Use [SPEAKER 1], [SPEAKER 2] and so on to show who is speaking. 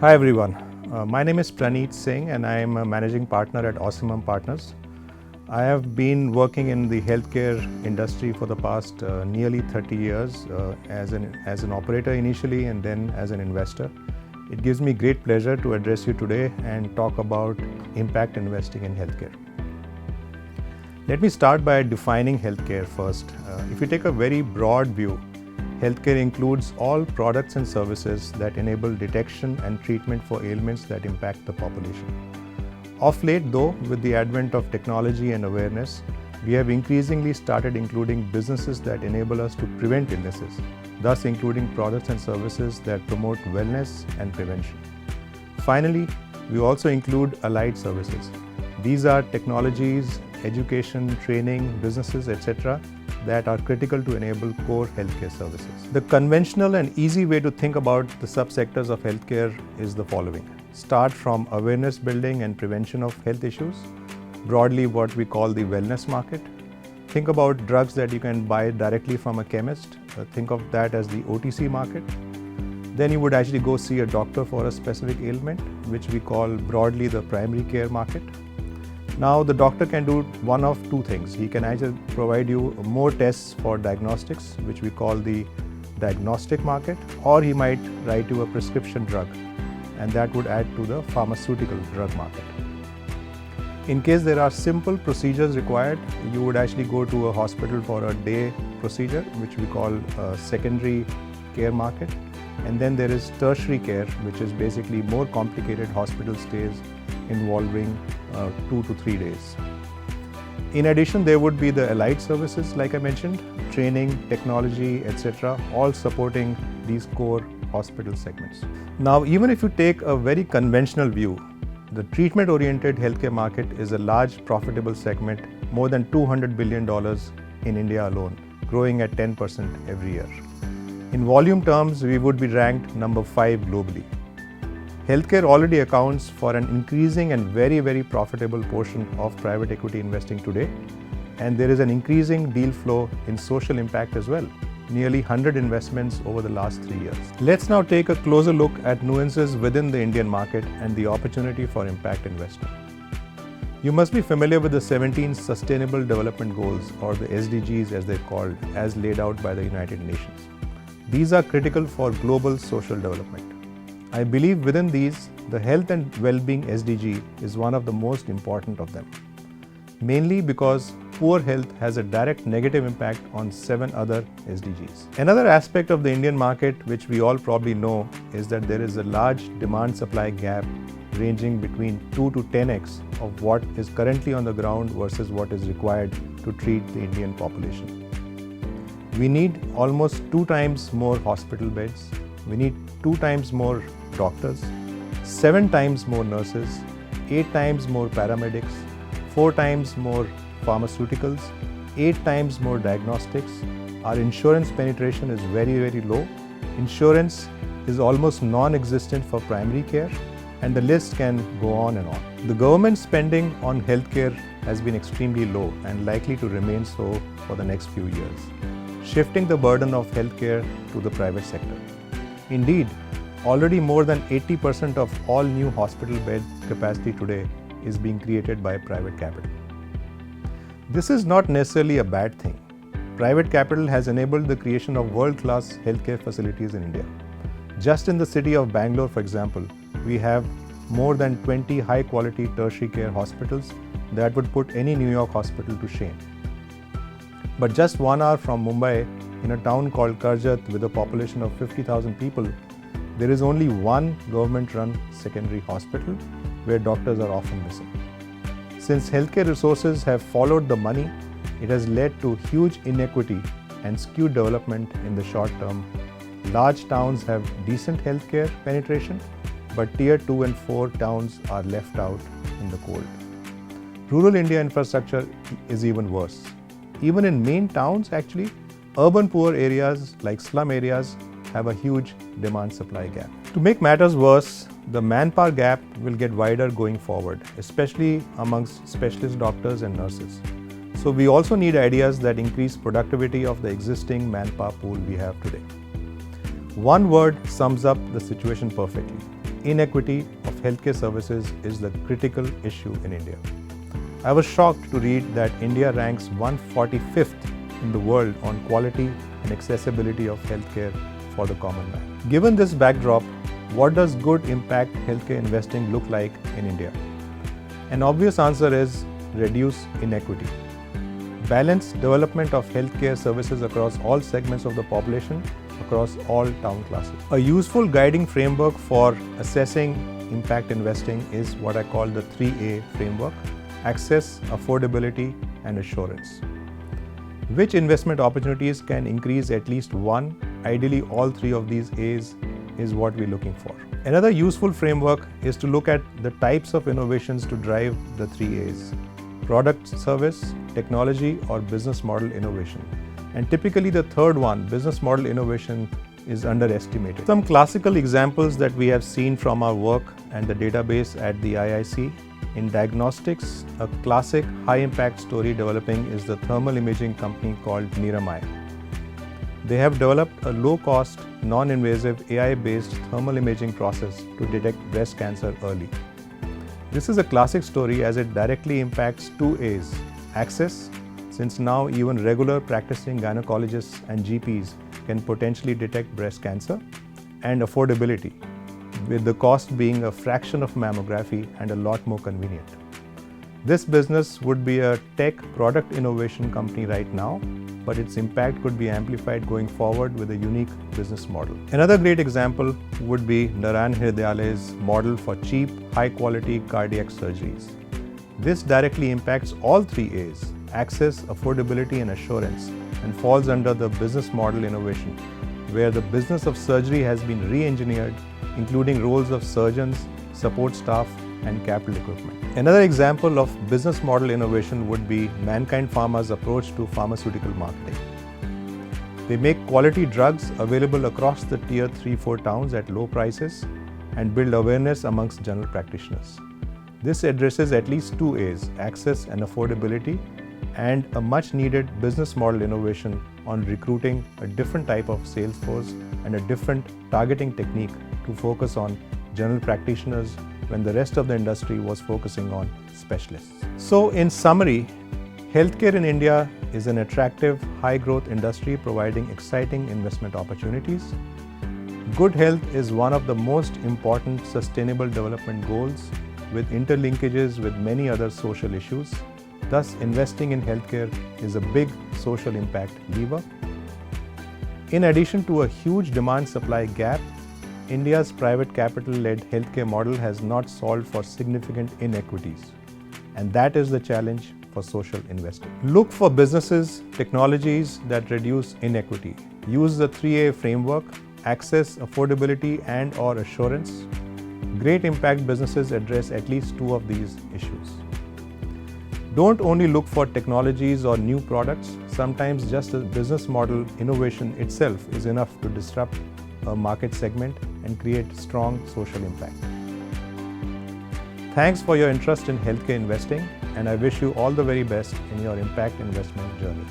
[SPEAKER 1] Hi everyone, my name is Praneet Singh and I am a managing partner at Ossimum Partners. I have been working in the healthcare industry for the past nearly 30 years as an operator initially and then as an investor. It gives me great pleasure to address you today and talk about impact investing in healthcare. Let me start by defining healthcare first. If you take a very broad view, healthcare includes all products and services that enable detection and treatment for ailments that impact the population. Of late though, with the advent of technology and awareness, we have increasingly started including businesses that enable us to prevent illnesses, thus including products and services that promote wellness and prevention. Finally, we also include allied services. These are technologies, education, training, businesses, etc. that are critical to enable core healthcare services. The conventional and easy way to think about the subsectors of healthcare is the following. Start from awareness building and prevention of health issues, broadly what we call the wellness market. Think about drugs that you can buy directly from a chemist. Think of that as the OTC market. Then you would actually go see a doctor for a specific ailment, which we call broadly the primary care market. Now the doctor can do one of two things. He can either provide you more tests for diagnostics, which we call the diagnostic market, or he might write you a prescription drug, and that would add to the pharmaceutical drug market. In case there are simple procedures required, you would actually go to a hospital for a day procedure, which we call a secondary care market. And then there is tertiary care, which is basically more complicated hospital stays involving 2 to 3 days. In addition, there would be the allied services, like I mentioned, training, technology, etc., all supporting these core hospital segments. Now, even if you take a very conventional view, the treatment-oriented healthcare market is a large, profitable segment, more than $200 billion in India alone, growing at 10% every year. In volume terms, we would be ranked number 5 globally. Healthcare already accounts for an increasing and very, very profitable portion of private equity investing today, and there is an increasing deal flow in social impact as well. Nearly 100 investments over the last 3 years. Let's now take a closer look at nuances within the Indian market and the opportunity for impact investing. You must be familiar with the 17 Sustainable Development Goals, or the SDGs as they're called, as laid out by the United Nations. These are critical for global social development. I believe within these, the health and well-being SDG is one of the most important of them, mainly because poor health has a direct negative impact on 7 other SDGs. Another aspect of the Indian market, which we all probably know, is that there is a large demand-supply gap ranging between 2 to 10x of what is currently on the ground versus what is required to treat the Indian population. We need almost 2 times more hospital beds, we need 2 times more doctors, 7 times more nurses, 8 times more paramedics, 4 times more pharmaceuticals, 8 times more diagnostics. Our insurance penetration is very, very low. Insurance is almost non-existent for primary care, and the list can go on and on. The government spending on healthcare has been extremely low and likely to remain so for the next few years, shifting the burden of healthcare to the private sector. Indeed, already more than 80% of all new hospital bed capacity today is being created by private capital. This is not necessarily a bad thing. Private capital has enabled the creation of world-class healthcare facilities in India. Just in the city of Bangalore, for example, we have more than 20 high-quality tertiary care hospitals that would put any New York hospital to shame. But just 1 hour from Mumbai, in a town called Karjat with a population of 50,000 people, there is only one government-run secondary hospital where doctors are often missing. Since healthcare resources have followed the money, it has led to huge inequity and skewed development in the short term. Large towns have decent healthcare penetration, but tier 2 and 4 towns are left out in the cold. Rural India infrastructure is even worse. Even in main towns, actually, urban poor areas like slum areas have a huge demand-supply gap. To make matters worse, the manpower gap will get wider going forward, especially amongst specialist doctors and nurses. So we also need ideas that increase productivity of the existing manpower pool we have today. One word sums up the situation perfectly: inequity of healthcare services is the critical issue in India. I was shocked to read that India ranks 145th in the world on quality and accessibility of healthcare for the common man. Given this backdrop, what does good impact healthcare investing look like in India? An obvious answer is reduce inequity. Balance development of healthcare services across all segments of the population, across all town classes. A useful guiding framework for assessing impact investing is what I call the 3A framework: access, affordability, and assurance. Which investment opportunities can increase at least one, ideally all three of these A's, is what we're looking for. Another useful framework is to look at the types of innovations to drive the 3A's: product, service, technology, or business model innovation. And typically the third one, business model innovation, is underestimated. Some classical examples that we have seen from our work and the database at the IIC. In diagnostics, a classic high-impact story developing is the thermal imaging company called Niramai. They have developed a low-cost, non-invasive AI-based thermal imaging process to detect breast cancer early. This is a classic story as it directly impacts two A's: access, since now even regular practicing gynecologists and GPs can potentially detect breast cancer, and affordability, with the cost being a fraction of mammography and a lot more convenient. This business would be a tech product innovation company right now, but its impact could be amplified going forward with a unique business model. Another great example would be Narayan Hrudayalya's model for cheap, high-quality cardiac surgeries. This directly impacts all three A's: access, affordability, and assurance, and falls under the business model innovation, where the business of surgery has been re-engineered, including roles of surgeons, support staff, and capital equipment. Another example of business model innovation would be Mankind Pharma's approach to pharmaceutical marketing. They make quality drugs available across the tier 3-4 towns at low prices and build awareness amongst general practitioners. This addresses at least two A's: access and affordability, and a much needed business model innovation on recruiting a different type of sales force and a different targeting technique to focus on general practitioners when the rest of the industry was focusing on specialists. So in summary, healthcare in India is an attractive, high-growth industry providing exciting investment opportunities. Good health is one of the most important sustainable development goals, with interlinkages with many other social issues. Thus, investing in healthcare is a big social impact lever. In addition to a huge demand-supply gap, India's private capital-led healthcare model has not solved for significant inequities, and that is the challenge for social investing. Look for businesses, technologies that reduce inequity. Use the 3A framework: access, affordability, and/or assurance. Great impact businesses address at least two of these issues. Don't only look for technologies or new products. Sometimes just a business model innovation itself is enough to disrupt a market segment and create strong social impact. Thanks for your interest in healthcare investing, and I wish you all the very best in your impact investment journey.